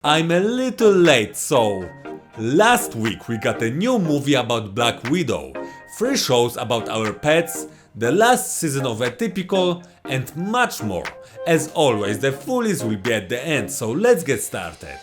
I'm a little late, so last week we got a new movie about Black Widow, 3 shows about our pets, the last season of Atypical, and much more. As always, the full list will be at the end, so let's get started.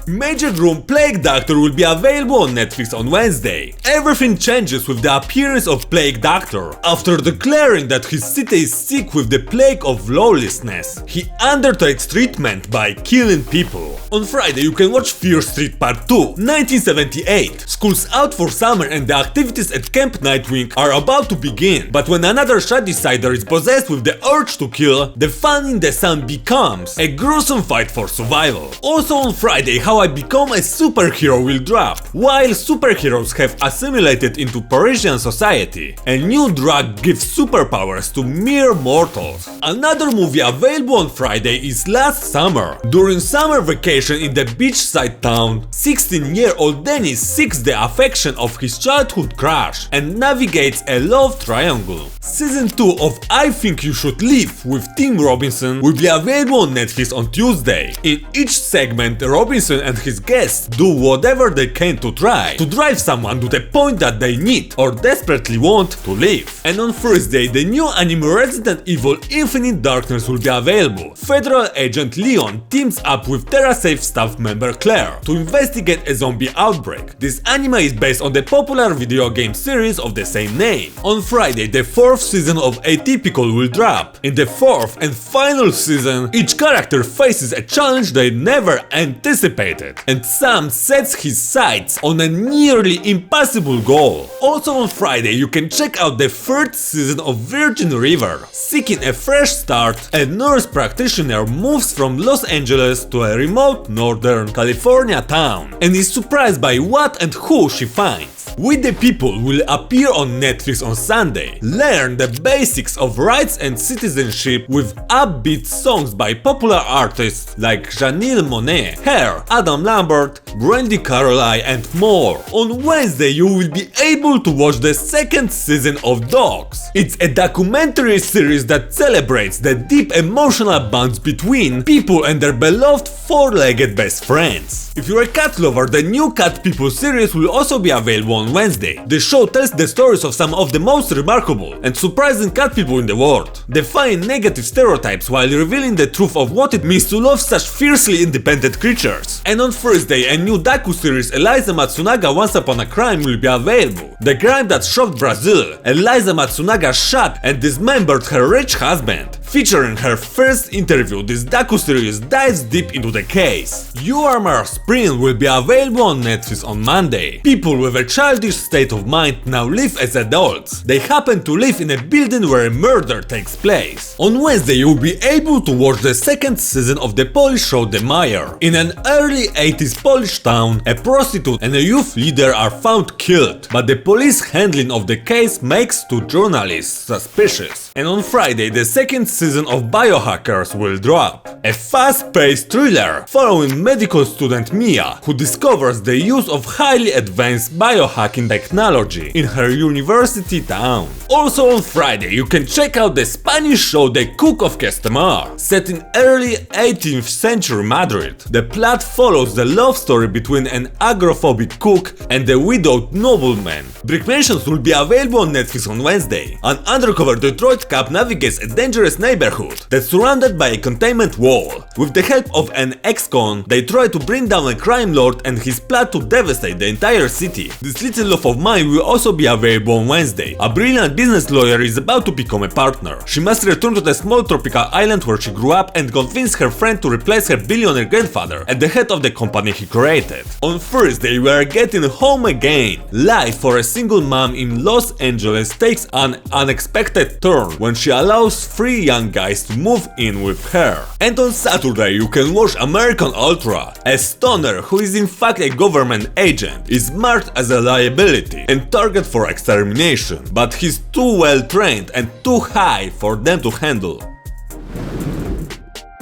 Major Room Plague Doctor will be available on Netflix on Wednesday. Everything changes with the appearance of Plague Doctor. After declaring that his city is sick with the plague of lawlessness, he undertakes treatment by killing people. On Friday you can watch Fear Street Part 2, 1978. School's out for summer and the activities at Camp Nightwing are about to begin, but when another Shadowsider is possessed with the urge to kill, the fun in the sun becomes a gruesome fight for survival. Also on Friday, How I Become a Superhero will drop. While superheroes have assimilated into Parisian society, a new drug gives superpowers to mere mortals. Another movie available on Friday is Last Summer. During summer vacation in the beachside town, 16-year-old Dennis seeks the affection of his childhood crush and navigates a love triangle. Season 2 of I Think You Should Leave with Tim Robinson will be available on Netflix on Tuesday. In each segment, Robinson and his guests do whatever they can to try to drive someone to the point that they need or desperately want to leave. And on Thursday, the new anime Resident Evil Infinite Darkness will be available. Federal Agent Leon teams up with TerraSafe staff member Claire to investigate a zombie outbreak. This anime is based on the popular video game series of the same name. On Friday, the 4th season of Atypical will drop. In the 4th and final season, each character faces a challenge they never anticipated, and Sam sets his sights on a nearly impossible goal. Also on Friday you can check out the 3rd season of Virgin River. Seeking a fresh start, a nurse practitioner moves from Los Angeles to a remote Northern California town and is surprised by what and who she finds. We the People will appear on Netflix on Sunday. Learn the basics of rights and citizenship with upbeat songs by popular artists like Janelle Monáe, Hair, Adam Lambert, Brandy Caroli and more. On Wednesday you will be able to watch the 2nd season of Dogs. It's a documentary series that celebrates the deep emotional bonds between people and their beloved 4-legged best friends. If you're a cat lover, the new Cat People series will also be available on Wednesday. The show tells the stories of some of the most remarkable and surprising cat people in the world, defying negative stereotypes while revealing the truth of what it means to love such fiercely independent creatures. And on Thursday, a new docu-series Eliza Matsunaga Once Upon a Crime will be available. The crime that shocked Brazil, Eliza Matsunaga shot and dismembered her rich husband. Featuring her first interview, this docu-series dives deep into the case. You Are My Spring will be available on Netflix on Monday. People with a childish state of mind now live as adults. They happen to live in a building where a murder takes place. On Wednesday you will be able to watch the 2nd season of the Polish show The Mayor. In an early 80s Polish town, a prostitute and a youth leader are found killed, but the police handling of the case makes 2 journalists suspicious. And on Friday, the 2nd season of Biohackers will drop. A fast-paced thriller following medical student Mia, who discovers the use of highly advanced biohacking technology in her university town. Also on Friday you can check out the Spanish show The Cook of Castamar. Set in early 18th century Madrid, the plot follows the love story between an agoraphobic cook and a widowed nobleman. Brick Mansions will be available on Netflix on Wednesday. An undercover Detroit cop navigates a dangerous neighborhood that's surrounded by a containment wall. With the help of an ex-con, they try to bring down a crime lord and his plan to devastate the entire city. This Little Love of Mine will also be available on Wednesday. A brilliant business lawyer is about to become a partner. She must return to the small tropical island where she grew up and convince her friend to replace her billionaire grandfather at the head of the company he created. On Thursday we are getting Home Again. Life for a single mom in Los Angeles takes an unexpected turn when she allows 3 young guys to move in with her. And on Saturday you can watch American Ultra. A stoner who is in fact a government agent is marked as a liability and target for extermination, but he's too well trained and too high for them to handle.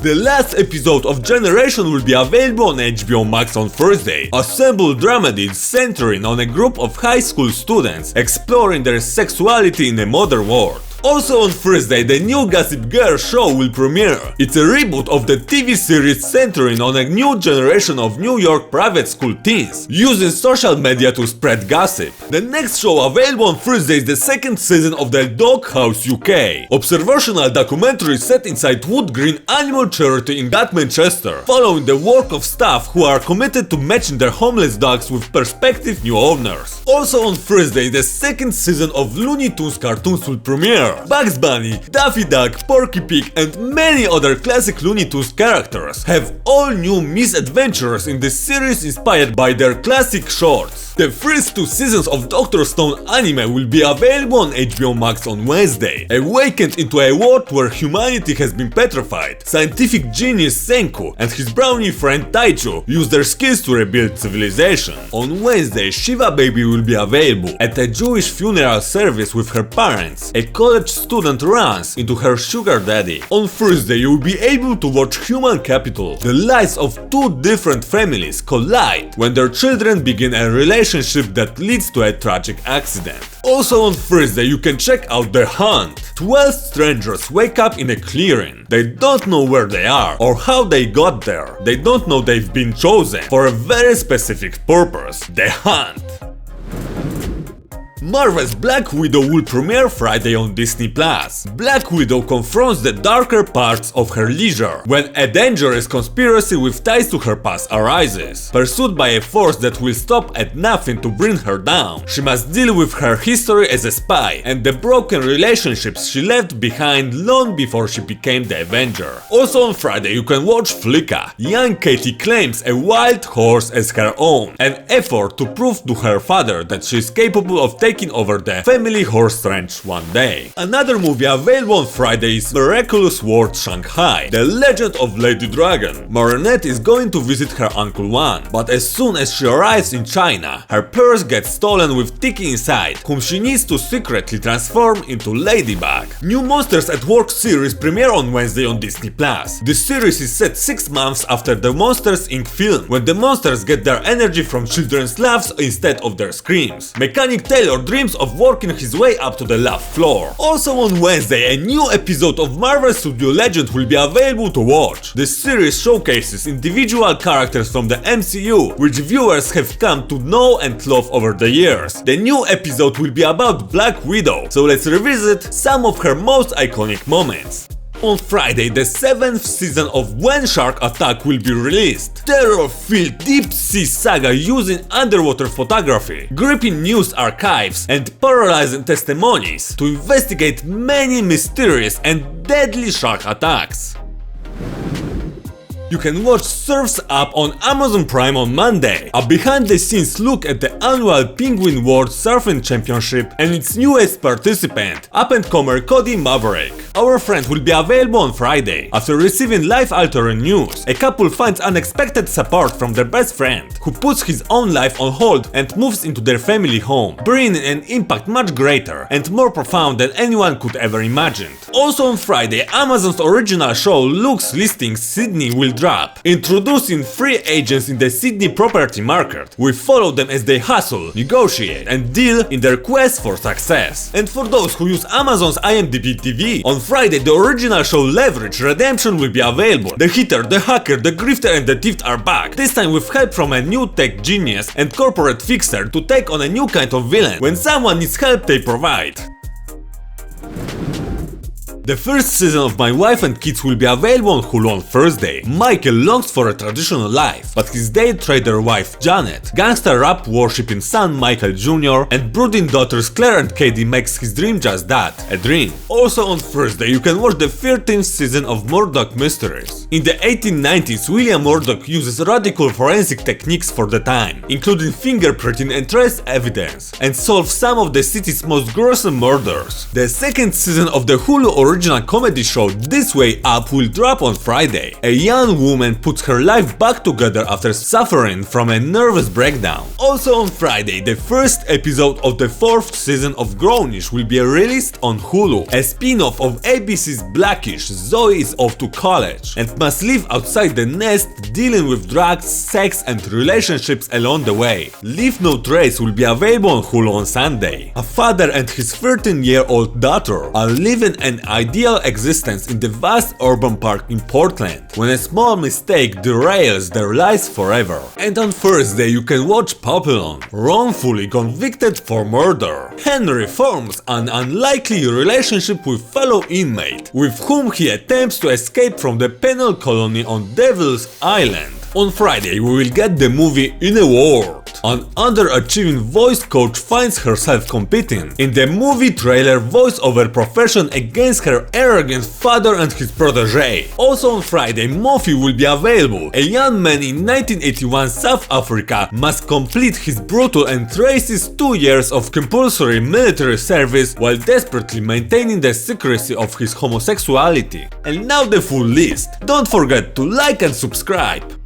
The last episode of Generation will be available on HBO Max on Thursday. Assembled dramedy centering on a group of high school students exploring their sexuality in a modern world. Also on Thursday, the new Gossip Girl show will premiere. It's a reboot of the TV series centering on a new generation of New York private school teens, using social media to spread gossip. The next show available on Thursday is the second season of the Doghouse UK, observational documentary set inside Wood Green Animal Charity in Manchester, following the work of staff who are committed to matching their homeless dogs with prospective new owners. Also on Thursday, the second season of Looney Tunes cartoons will premiere. Bugs Bunny, Daffy Duck, Porky Pig and many other classic Looney Tunes characters have all new misadventures in the series inspired by their classic shorts. The first two seasons of Dr. Stone anime will be available on HBO Max on Wednesday. Awakened into a world where humanity has been petrified, scientific genius Senku and his brownie friend Taichu use their skills to rebuild civilization. On Wednesday, Shiva Baby will be available. At a Jewish funeral service with her parents, a college student runs into her sugar daddy. On Thursday, you will be able to watch Human Capital. The lives of two different families collide when their children begin a relationship that leads to a tragic accident. Also on Thursday, you can check out The Hunt. 12 strangers wake up in a clearing. They don't know where they are or how they got there. They don't know they've been chosen for a very specific purpose: the hunt. Marvel's Black Widow will premiere Friday on Disney+. Black Widow confronts the darker parts of her leisure when a dangerous conspiracy with ties to her past arises. Pursued by a force that will stop at nothing to bring her down, she must deal with her history as a spy and the broken relationships she left behind long before she became the Avenger. Also on Friday, you can watch Flicka. Young Katie claims a wild horse as her own, an effort to prove to her father that she is capable of taking over the family horse ranch one day. Another movie available on Friday is Miraculous World Shanghai, The Legend of Lady Dragon. Marinette is going to visit her Uncle Wan, but as soon as she arrives in China, her purse gets stolen with Tiki inside, whom she needs to secretly transform into Ladybug. New Monsters at Work series premiere on Wednesday on Disney+. This series is set 6 months after the Monsters Inc. film, when the monsters get their energy from children's laughs instead of their screams. Mechanic Taylor dreams of working his way up to the laugh floor. Also on Wednesday, a new episode of Marvel Studio Legend will be available to watch. The series showcases individual characters from the MCU, which viewers have come to know and love over the years. The new episode will be about Black Widow, so let's revisit some of her most iconic moments. On Friday, the 7th season of When Shark Attack will be released. Terror-filled deep-sea saga using underwater photography, gripping news archives and paralyzing testimonies to investigate many mysterious and deadly shark attacks. You can watch Surf's Up on Amazon Prime on Monday, a behind-the-scenes look at the annual Penguin World Surfing Championship and its newest participant, up-and-comer Cody Maverick. Our Friend will be available on Friday. After receiving life-altering news, a couple finds unexpected support from their best friend, who puts his own life on hold and moves into their family home, bringing an impact much greater and more profound than anyone could ever imagine. Also on Friday, Amazon's original show Luke's Listings Sydney will drop, introducing free agents in the Sydney property market. We follow them as they hustle, negotiate and deal in their quest for success. And for those who use Amazon's IMDb TV, on Friday the original show Leverage Redemption will be available. The hitter, the hacker, the grifter and the thief are back, this time with help from a new tech genius and corporate fixer to take on a new kind of villain. When someone needs help, they provide. The first season of My Wife and Kids will be available on Hulu on Thursday. Michael longs for a traditional life, but his day trader wife Janet, gangster rap worshipping son Michael Jr. and brooding daughters Claire and Katie makes his dream just that, a dream. Also on Thursday you can watch the 13th season of Murdoch Mysteries. In the 1890s, William Murdoch uses radical forensic techniques for the time, including fingerprinting and trace evidence, and solves some of the city's most gruesome murders. The second season of the Hulu original original comedy show This Way Up will drop on Friday. A young woman puts her life back together after suffering from a nervous breakdown. Also on Friday, the first episode of the 4th season of Grownish will be released on Hulu. A spin-off of ABC's Blackish, Zoe is off to college and must live outside the nest, dealing with drugs, sex and relationships along the way. Leave No Trace will be available on Hulu on Sunday. A father and his 13-year-old daughter are living an ideal existence in the vast urban park in Portland, when a small mistake derails their lives forever. And on Thursday you can watch Papillon. Wrongfully convicted for murder, Henry forms an unlikely relationship with fellow inmate, with whom he attempts to escape from the penal colony on Devil's Island. On Friday we will get the movie In a World. An underachieving voice coach finds herself competing in the movie trailer voiceover profession against her arrogant father and his protege. Also on Friday, Mofi will be available. A young man in 1981 South Africa must complete his brutal and racist 2 years of compulsory military service while desperately maintaining the secrecy of his homosexuality. And now the full list. Don't forget to like and subscribe.